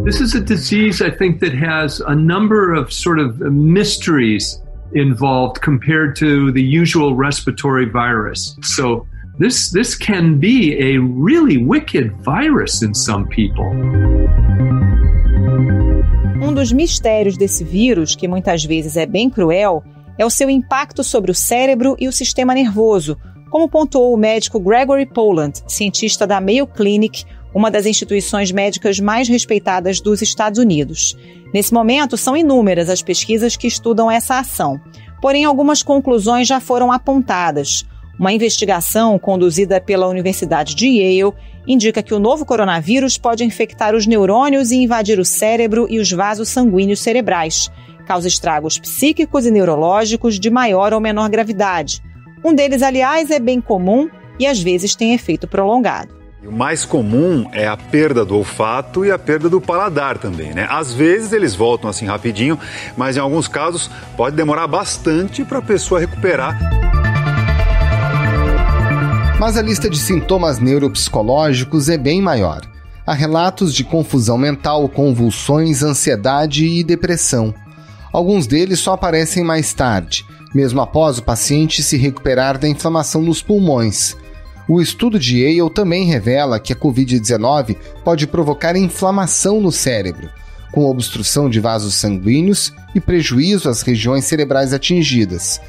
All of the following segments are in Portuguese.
This is a disease, I think, that has a number of sort of mysteries involved compared to the usual respiratory virus. So this can be a really wicked virus in some people. Um dos mistérios desse vírus, que muitas vezes é bem cruel, é o seu impacto sobre o cérebro e o sistema nervoso, como pontuou o médico Gregory Poland, cientista da Mayo Clinic, uma das instituições médicas mais respeitadas dos Estados Unidos. Nesse momento, são inúmeras as pesquisas que estudam essa ação. Porém, algumas conclusões já foram apontadas. Uma investigação conduzida pela Universidade de Yale indica que o novo coronavírus pode infectar os neurônios e invadir o cérebro e os vasos sanguíneos cerebrais. Causa estragos psíquicos e neurológicos de maior ou menor gravidade. Um deles, aliás, é bem comum e às vezes tem efeito prolongado. O mais comum é a perda do olfato e a perda do paladar também, né? Às vezes eles voltam assim rapidinho, mas em alguns casos pode demorar bastante para a pessoa recuperar. Mas a lista de sintomas neuropsicológicos é bem maior. Há relatos de confusão mental, convulsões, ansiedade e depressão. Alguns deles só aparecem mais tarde, mesmo após o paciente se recuperar da inflamação nos pulmões. O estudo de Yale também revela que a Covid-19 pode provocar inflamação no cérebro, com obstrução de vasos sanguíneos e prejuízo às regiões cerebrais atingidas.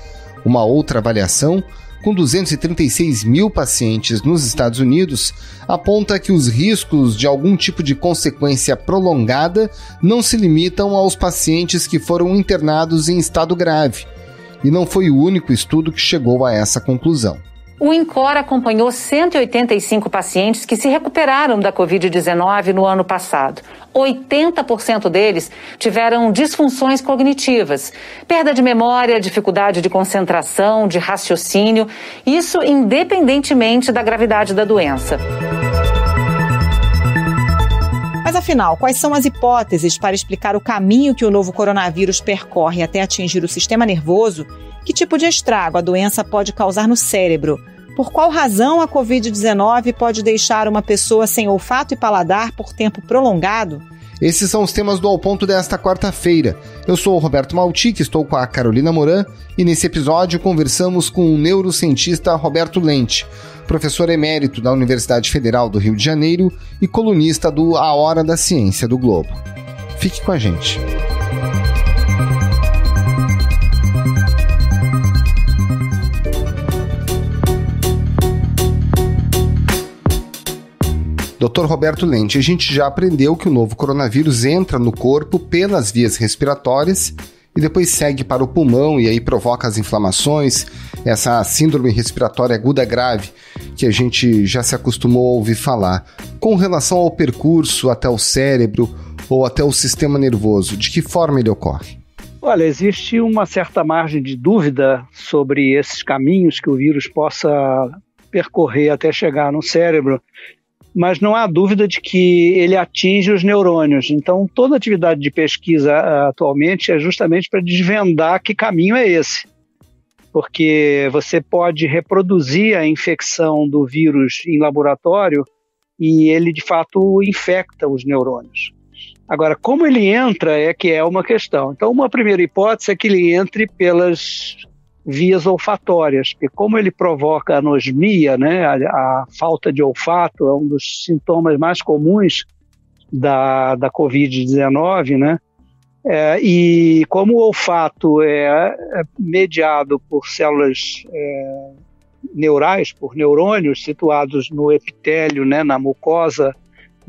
Uma outra avaliação, com 236 mil pacientes nos Estados Unidos, aponta que os riscos de algum tipo de consequência prolongada não se limitam aos pacientes que foram internados em estado grave. E não foi o único estudo que chegou a essa conclusão. O INCOR acompanhou 185 pacientes que se recuperaram da Covid-19 no ano passado. 80% deles tiveram disfunções cognitivas, perda de memória, dificuldade de concentração, de raciocínio, isso independentemente da gravidade da doença. Mas afinal, quais são as hipóteses para explicar o caminho que o novo coronavírus percorre até atingir o sistema nervoso? Que tipo de estrago a doença pode causar no cérebro? Por qual razão a Covid-19 pode deixar uma pessoa sem olfato e paladar por tempo prolongado? Esses são os temas do Ao Ponto desta quarta-feira. Eu sou o Roberto Maltic, estou com a Carolina Moran e nesse episódio conversamos com o neurocientista Roberto Lente, professor emérito da Universidade Federal do Rio de Janeiro e colunista do A Hora da Ciência do Globo. Fique com a gente. Dr. Roberto Lente, a gente já aprendeu que o novo coronavírus entra no corpo pelas vias respiratórias e depois segue para o pulmão e aí provoca as inflamações, essa síndrome respiratória aguda grave que a gente já se acostumou a ouvir falar. Com relação ao percurso até o cérebro ou até o sistema nervoso, de que forma ele ocorre? Olha, existe uma certa margem de dúvida sobre esses caminhos que o vírus possa percorrer até chegar no cérebro, mas não há dúvida de que ele atinge os neurônios. Então, toda atividade de pesquisa atualmente é justamente para desvendar que caminho é esse. Porque você pode reproduzir a infecção do vírus em laboratório e ele, de fato, infecta os neurônios. Agora, como ele entra é que é uma questão. Então, uma primeira hipótese é que ele entre pelas vias olfatórias, porque como ele provoca anosmia, né, a falta de olfato é um dos sintomas mais comuns da Covid-19, né, e como o olfato é mediado por células neurais, por neurônios situados no epitélio, né, na mucosa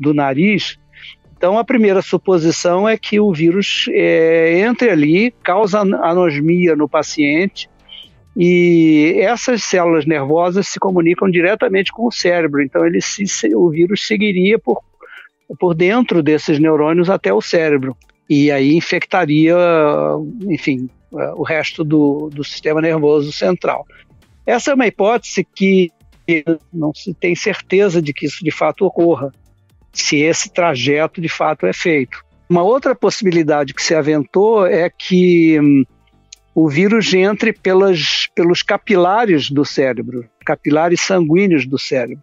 do nariz, então a primeira suposição é que o vírus entre ali, causa anosmia no paciente, e essas células nervosas se comunicam diretamente com o cérebro, então o vírus seguiria por dentro desses neurônios até o cérebro, e aí infectaria, enfim, o resto do sistema nervoso central. Essa é uma hipótese que não se tem certeza de que isso de fato ocorra, se esse trajeto de fato é feito. Uma outra possibilidade que se aventou é que o vírus entre pelos capilares do cérebro, capilares sanguíneos do cérebro.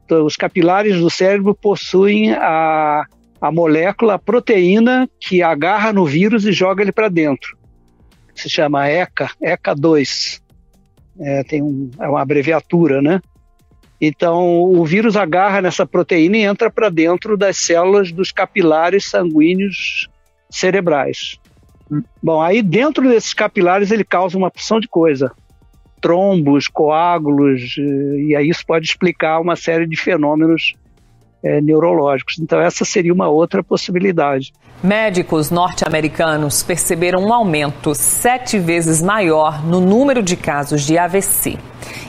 Os capilares do cérebro possuem a molécula, a proteína que agarra no vírus e joga ele para dentro. Se chama ECA2. É uma abreviatura, né? Então, o vírus agarra nessa proteína e entra para dentro das células dos capilares sanguíneos cerebrais. Bom, aí dentro desses capilares ele causa uma porção de coisa. Trombos, coágulos, e aí isso pode explicar uma série de fenômenos neurológicos. Então essa seria uma outra possibilidade. Médicos norte-americanos perceberam um aumento 7 vezes maior no número de casos de AVC.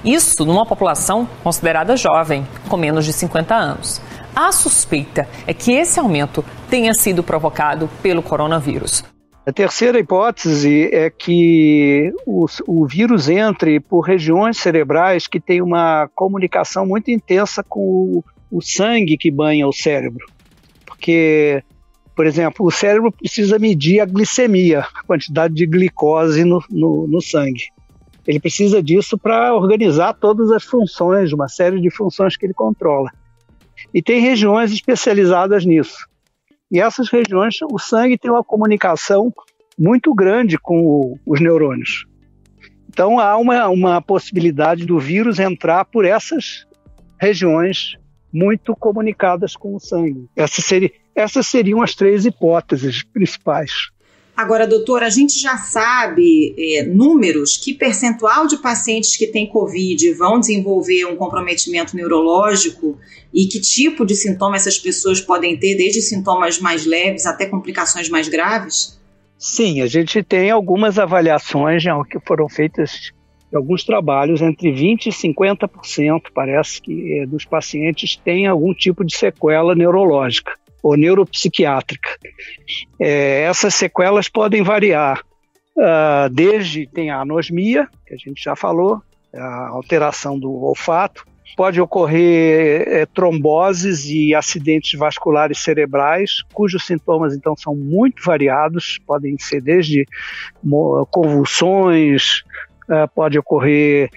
Isso numa população considerada jovem, com menos de 50 anos. A suspeita é que esse aumento tenha sido provocado pelo coronavírus. A terceira hipótese é que o vírus entre por regiões cerebrais que têm uma comunicação muito intensa com o sangue que banha o cérebro. Porque, por exemplo, o cérebro precisa medir a glicemia, a quantidade de glicose no sangue. Ele precisa disso para organizar todas as funções, uma série de funções que ele controla. E tem regiões especializadas nisso. E essas regiões, o sangue tem uma comunicação muito grande com os neurônios. Então há uma possibilidade do vírus entrar por essas regiões muito comunicadas com o sangue. Essas seriam as 3 hipóteses principais. Agora, doutor, a gente já sabe números, que percentual de pacientes que têm Covid vão desenvolver um comprometimento neurológico e que tipo de sintoma essas pessoas podem ter, desde sintomas mais leves até complicações mais graves? Sim, a gente tem algumas avaliações que foram feitas alguns trabalhos, entre 20% e 50%, parece que dos pacientes têm algum tipo de sequela neurológica ou neuropsiquiátrica. Essas sequelas podem variar, tem a anosmia, que a gente já falou, a alteração do olfato, pode ocorrer tromboses e acidentes vasculares cerebrais, cujos sintomas então são muito variados, podem ser desde convulsões, pode ocorrer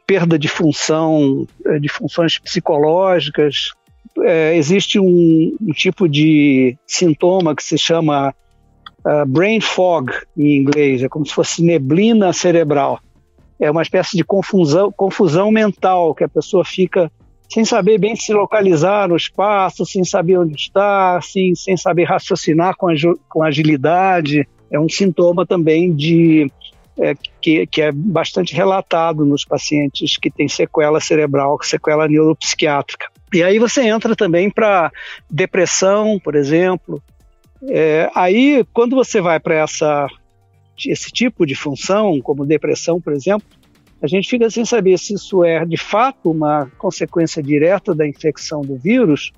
perda de função, de funções psicológicas. Existe um tipo de sintoma que se chama brain fog, em inglês, é como se fosse neblina cerebral. É uma espécie de confusão mental, que a pessoa fica sem saber bem se localizar no espaço, sem saber onde está, sem saber raciocinar com agilidade. É um sintoma também que é bastante relatado nos pacientes que têm sequela cerebral, sequela neuropsiquiátrica. E aí você entra também para depressão, por exemplo. Aí, quando você vai para esse tipo de função, como depressão, por exemplo, a gente fica sem saber se isso é, de fato, uma consequência direta da infecção do vírus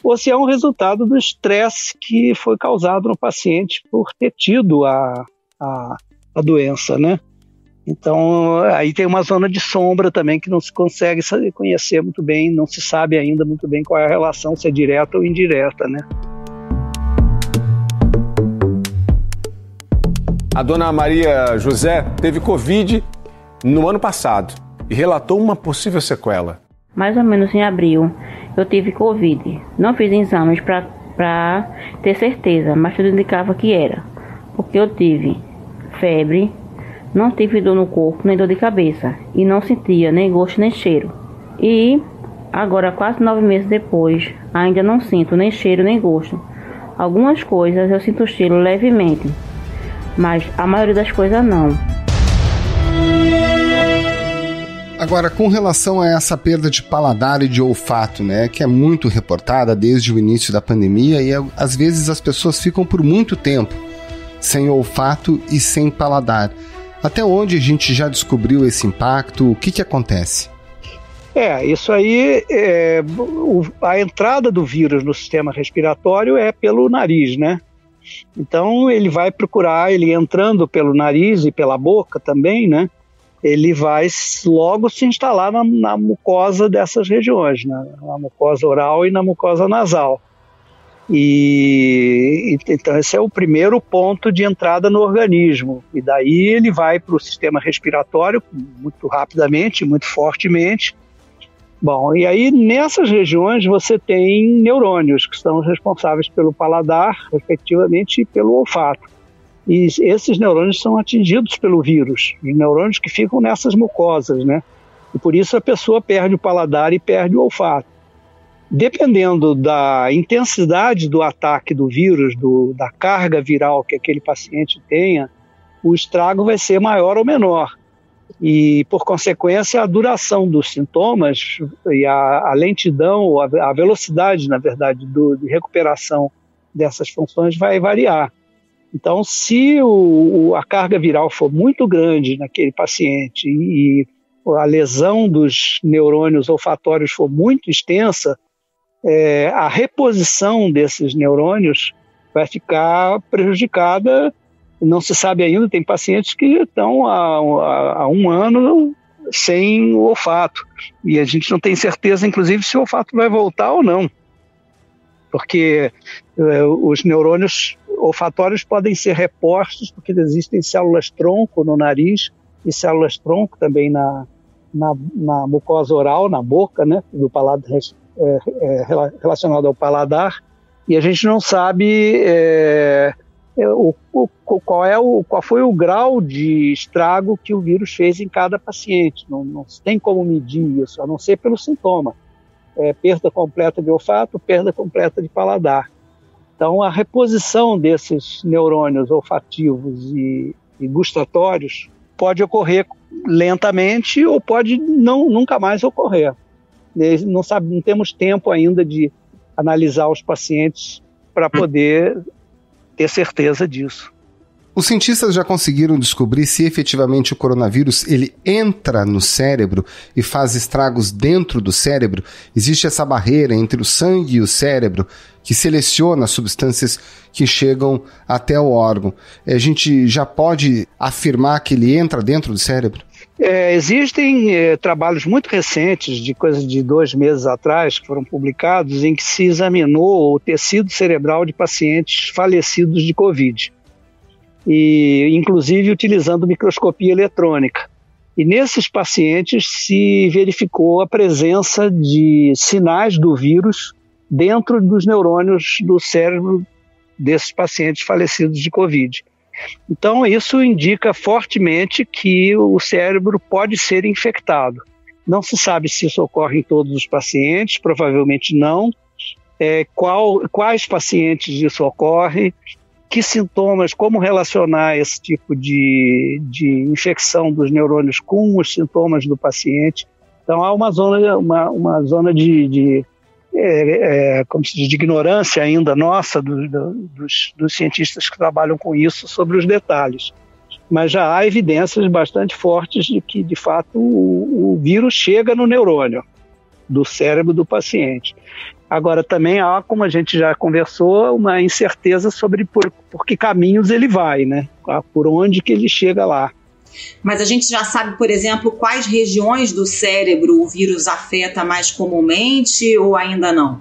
ou se é um resultado do estresse que foi causado no paciente por ter tido a doença, né? Então, aí tem uma zona de sombra também que não se consegue conhecer muito bem, não se sabe ainda muito bem qual é a relação, se é direta ou indireta, né? A dona Maria José teve Covid no ano passado e relatou uma possível sequela. Mais ou menos em abril eu tive Covid. Não fiz exames para ter certeza, mas tudo indicava que era. Porque eu tive febre, não tive dor no corpo nem dor de cabeça e não sentia nem gosto nem cheiro. E agora, quase 9 meses depois, ainda não sinto nem cheiro nem gosto. Algumas coisas eu sinto cheiro levemente, mas a maioria das coisas não. Agora, com relação a essa perda de paladar e de olfato, né, que é muito reportada desde o início da pandemia e às vezes as pessoas ficam por muito tempo sem olfato e sem paladar. Até onde a gente já descobriu esse impacto? O que acontece? Isso aí, a entrada do vírus no sistema respiratório é pelo nariz, né? Então ele vai procurar, ele entrando pelo nariz e pela boca também, né? Ele vai logo se instalar na mucosa dessas regiões, né? Na mucosa oral e na mucosa nasal. Então esse é o primeiro ponto de entrada no organismo. E daí ele vai para o sistema respiratório muito rapidamente, muito fortemente. Bom, e aí nessas regiões você tem neurônios que são responsáveis pelo paladar, respectivamente, e pelo olfato. E esses neurônios são atingidos pelo vírus, os neurônios que ficam nessas mucosas, né? E por isso a pessoa perde o paladar e perde o olfato. Dependendo da intensidade do ataque do vírus, da carga viral que aquele paciente tenha, o estrago vai ser maior ou menor. E, por consequência, a duração dos sintomas e a lentidão, a velocidade, na verdade, de recuperação dessas funções vai variar. Então, se a carga viral for muito grande naquele paciente e a lesão dos neurônios olfatórios for muito extensa, a reposição desses neurônios vai ficar prejudicada. Não se sabe ainda, tem pacientes que estão há um ano sem o olfato. E a gente não tem certeza, inclusive, se o olfato vai voltar ou não. Porque os neurônios olfatórios podem ser repostos, porque existem células-tronco no nariz e células-tronco também na mucosa oral, na boca, né, do paladar, relacionado ao paladar. E a gente não sabe qual foi o grau de estrago que o vírus fez em cada paciente. Não tem como medir isso, a não ser pelo sintoma. Perda completa de olfato, perda completa de paladar. Então, a reposição desses neurônios olfativos e gustatórios pode ocorrer lentamente ou pode nunca mais ocorrer. Não temos tempo ainda de analisar os pacientes para poder ter certeza disso. Os cientistas já conseguiram descobrir se efetivamente o coronavírus ele entra no cérebro e faz estragos dentro do cérebro? Existe essa barreira entre o sangue e o cérebro que seleciona as substâncias que chegam até o órgão. A gente já pode afirmar que ele entra dentro do cérebro? Existem trabalhos muito recentes, de coisa de 2 meses atrás, que foram publicados, em que se examinou o tecido cerebral de pacientes falecidos de Covid. E inclusive utilizando microscopia eletrônica. E nesses pacientes se verificou a presença de sinais do vírus dentro dos neurônios do cérebro desses pacientes falecidos de Covid. Então isso indica fortemente que o cérebro pode ser infectado. Não se sabe se isso ocorre em todos os pacientes, provavelmente não. Quais pacientes isso ocorre, que sintomas, como relacionar esse tipo de infecção dos neurônios com os sintomas do paciente. Então há uma zona de ignorância ainda nossa dos cientistas que trabalham com isso sobre os detalhes. Mas já há evidências bastante fortes de que, de fato, o vírus chega no neurônio do cérebro do paciente. Agora, também há, como a gente já conversou, uma incerteza sobre por que caminhos ele vai, né? Por onde que ele chega lá. Mas a gente já sabe, por exemplo, quais regiões do cérebro o vírus afeta mais comumente ou ainda não?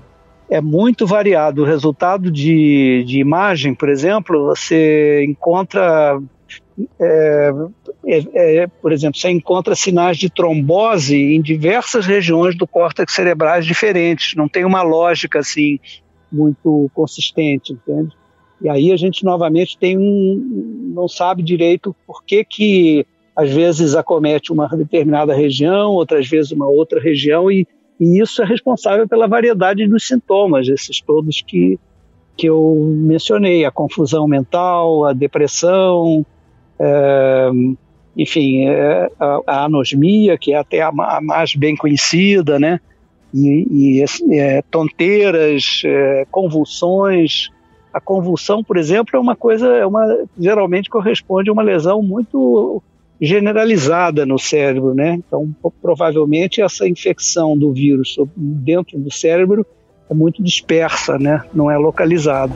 É muito variado. O resultado de imagem, por exemplo, você encontra... por exemplo, você encontra sinais de trombose em diversas regiões do córtex cerebrais diferentes. Não tem uma lógica assim muito consistente, entende? E aí a gente novamente não sabe direito por que às vezes acomete uma determinada região, outras vezes uma outra região, e isso é responsável pela variedade dos sintomas, esses todos que eu mencionei, a confusão mental, a depressão, enfim, a anosmia, que é até a mais bem conhecida, né? E tonteiras, convulsões. A convulsão, por exemplo, geralmente corresponde a uma lesão muito generalizada no cérebro, né? Então, provavelmente essa infecção do vírus dentro do cérebro é muito dispersa, né? Não é localizada.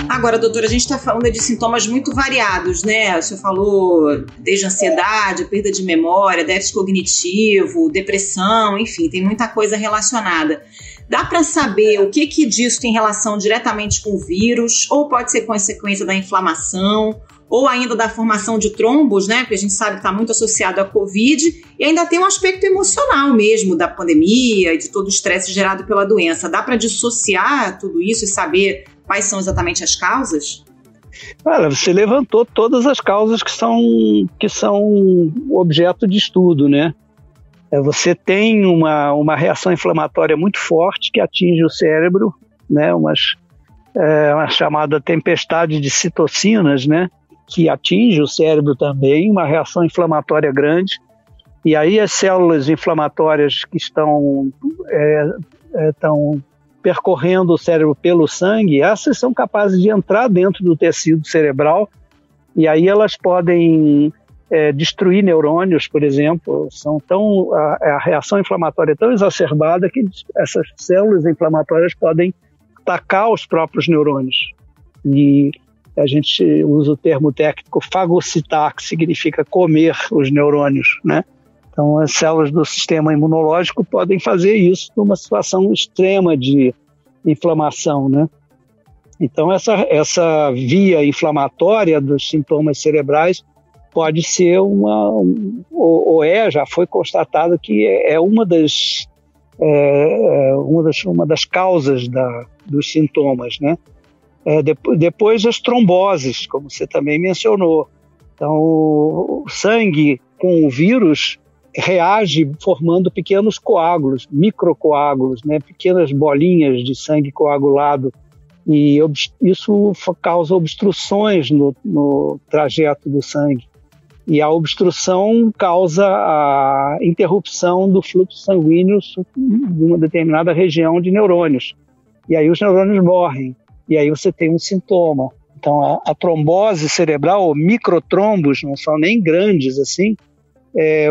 Agora, doutora, a gente está falando de sintomas muito variados, né? O senhor falou desde ansiedade, perda de memória, déficit cognitivo, depressão, enfim, tem muita coisa relacionada. Dá para saber o que disso tem relação diretamente com o vírus, ou pode ser consequência da inflamação, ou ainda da formação de trombos, né? Porque a gente sabe que está muito associado à Covid, e ainda tem um aspecto emocional mesmo da pandemia e de todo o estresse gerado pela doença. Dá para dissociar tudo isso e saber quais são exatamente as causas? Olha, você levantou todas as causas que são objeto de estudo, né? Você tem uma reação inflamatória muito forte que atinge o cérebro, né? Uma chamada tempestade de citocinas, né? Que atinge o cérebro também, uma reação inflamatória grande. E aí as células inflamatórias que estão percorrendo o cérebro pelo sangue, essas são capazes de entrar dentro do tecido cerebral, e aí elas podem destruir neurônios, por exemplo. A reação inflamatória é tão exacerbada que essas células inflamatórias podem atacar os próprios neurônios. E a gente usa o termo técnico fagocitar, que significa comer os neurônios, né? Então, as células do sistema imunológico podem fazer isso numa situação extrema de inflamação, né? Então, essa via inflamatória dos sintomas cerebrais pode ser já foi constatado que é uma das causas dos sintomas, né? Depois as tromboses, como você também mencionou. Então, o sangue com o vírus reage formando pequenos coágulos, microcoágulos, né? Pequenas bolinhas de sangue coagulado, e isso causa obstruções no trajeto do sangue. E a obstrução causa a interrupção do fluxo sanguíneo de uma determinada região de neurônios. E aí os neurônios morrem. E aí você tem um sintoma. Então a trombose cerebral, ou microtrombos, não são nem grandes assim,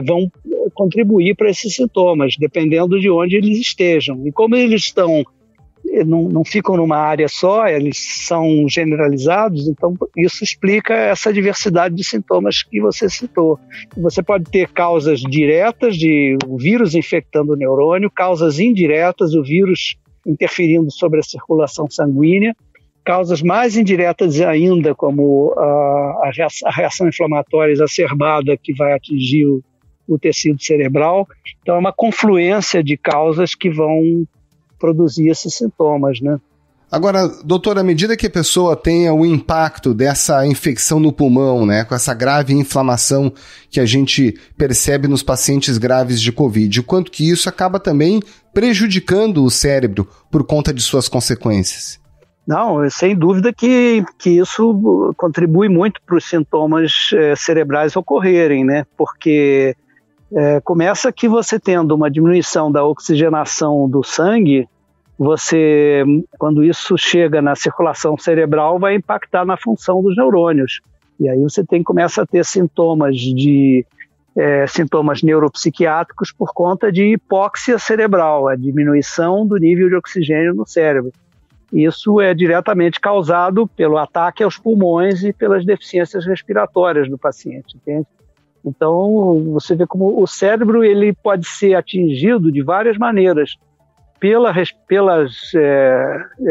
vão contribuir para esses sintomas, dependendo de onde eles estejam. E como eles não ficam numa área só, eles são generalizados, então isso explica essa diversidade de sintomas que você citou. Você pode ter causas diretas de o vírus infectando o neurônio, causas indiretas, o vírus interferindo sobre a circulação sanguínea, causas mais indiretas ainda, como a reação inflamatória exacerbada que vai atingir o tecido cerebral. Então é uma confluência de causas que vão produzir esses sintomas, né? Agora, doutor, à medida que a pessoa tenha o impacto dessa infecção no pulmão, né, com essa grave inflamação que a gente percebe nos pacientes graves de Covid, o quanto que isso acaba também prejudicando o cérebro por conta de suas consequências? Não, sem dúvida que isso contribui muito para os sintomas cerebrais ocorrerem, né? Porque começa que você tendo uma diminuição da oxigenação do sangue, quando isso chega na circulação cerebral, vai impactar na função dos neurônios. E aí você começa a ter sintomas neuropsiquiátricos por conta de hipóxia cerebral, a diminuição do nível de oxigênio no cérebro. Isso é diretamente causado pelo ataque aos pulmões e pelas deficiências respiratórias do paciente, entende? Então, você vê como o cérebro ele pode ser atingido de várias maneiras, pelas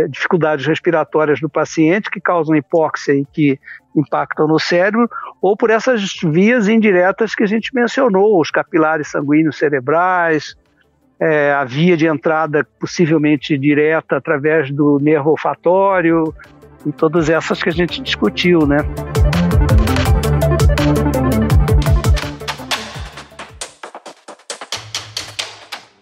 dificuldades respiratórias do paciente, que causam hipóxia e que impactam no cérebro, ou por essas vias indiretas que a gente mencionou, os capilares sanguíneos cerebrais, a via de entrada possivelmente direta através do nervo olfatório, e todas essas que a gente discutiu, né?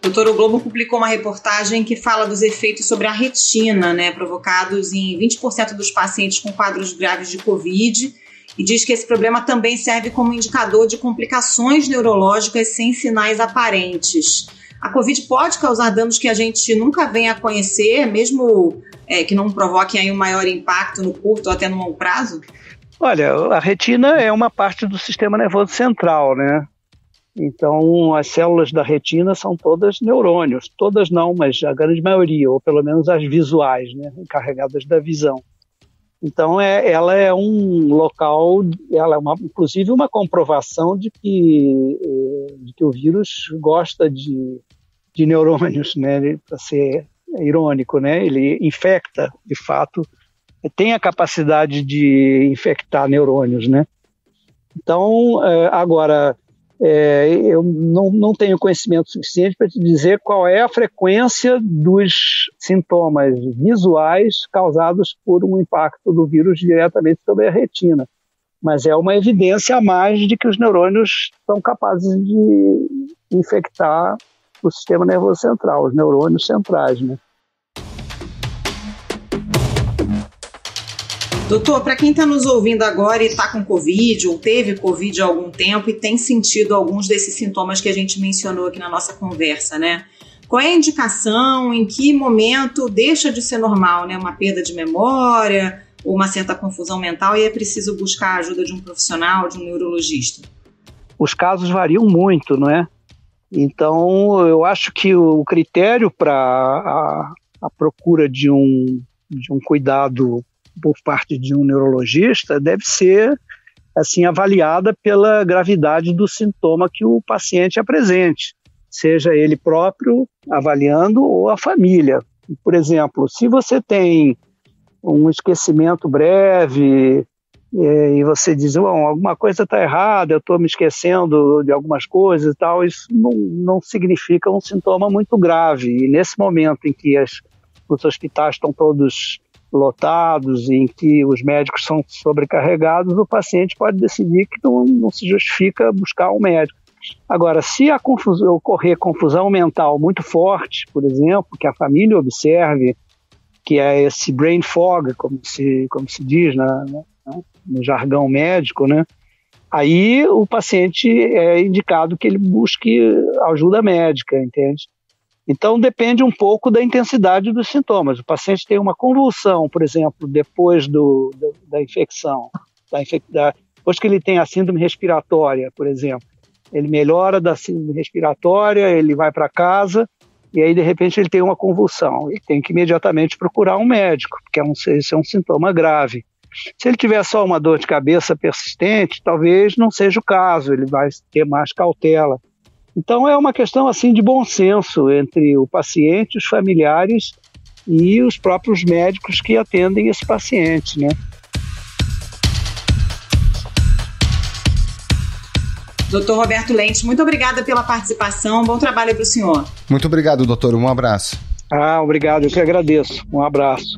Doutor, o Globo publicou uma reportagem que fala dos efeitos sobre a retina, né, provocados em 20% dos pacientes com quadros graves de Covid, e diz que esse problema também serve como indicador de complicações neurológicas sem sinais aparentes. A Covid pode causar danos que a gente nunca vem a conhecer, mesmo que não provoquem aí um maior impacto no curto ou até no longo prazo? Olha, a retina é uma parte do sistema nervoso central, né? Então, as células da retina são todas neurônios. Todas não, mas a grande maioria, ou pelo menos as visuais, né? Encarregadas da visão. Então, ela é um local, inclusive uma comprovação de que o vírus gosta de neurônios, né? Para ser irônico, né? Ele infecta, de fato, tem a capacidade de infectar neurônios, né? Então, agora, eu não tenho conhecimento suficiente para te dizer qual é a frequência dos sintomas visuais causados por um impacto do vírus diretamente sobre a retina. Mas é uma evidência a mais de que os neurônios são capazes de infectar o sistema nervoso central, os neurônios centrais, né? Doutor, para quem está nos ouvindo agora e está com Covid ou teve Covid há algum tempo e tem sentido alguns desses sintomas que a gente mencionou aqui na nossa conversa, né? Qual é a indicação, em que momento deixa de ser normal, né? Uma perda de memória ou uma certa confusão mental e é preciso buscar a ajuda de um profissional, de um neurologista? Os casos variam muito, não é? Então, eu acho que o critério para a procura de um cuidado por parte de um neurologista deve ser assim, avaliada pela gravidade do sintoma que o paciente apresente, seja ele próprio avaliando ou a família. Por exemplo, se você tem um esquecimento breve e você diz, alguma coisa está errada, eu estou me esquecendo de algumas coisas e tal, isso não significa um sintoma muito grave. E nesse momento em que os hospitais estão todos lotados, em que os médicos são sobrecarregados, o paciente pode decidir que não se justifica buscar um médico. Agora, se ocorrer confusão mental muito forte, por exemplo, que a família observe, que é esse brain fog, como se diz no jargão médico, né? Aí o paciente é indicado que ele busque ajuda médica, entende? Então depende um pouco da intensidade dos sintomas. O paciente tem uma convulsão, por exemplo, depois da infecção, depois que ele tem a síndrome respiratória, por exemplo. Ele melhora da síndrome respiratória, ele vai para casa e aí de repente ele tem uma convulsão. Ele tem que imediatamente procurar um médico, porque esse é um sintoma grave. Se ele tiver só uma dor de cabeça persistente, talvez não seja o caso, ele vai ter mais cautela. Então é uma questão assim de bom senso entre o paciente, os familiares e os próprios médicos que atendem esse paciente, né? Doutor Roberto Lentes, muito obrigada pela participação, bom trabalho para o senhor. Muito obrigado, doutor, um abraço. Obrigado, eu que agradeço, um abraço.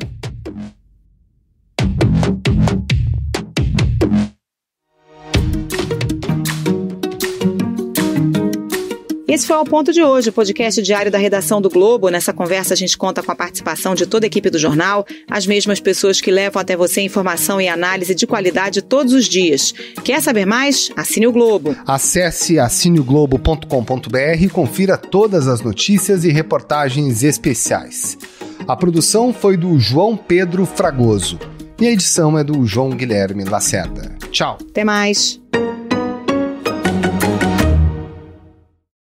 Esse foi o Ponto de hoje, o podcast diário da redação do Globo. Nessa conversa a gente conta com a participação de toda a equipe do jornal, as mesmas pessoas que levam até você informação e análise de qualidade todos os dias. Quer saber mais? Assine o Globo. Acesse assineoglobo.com.br e confira todas as notícias e reportagens especiais. A produção foi do João Pedro Fragoso e a edição é do João Guilherme Lacerda. Tchau. Até mais.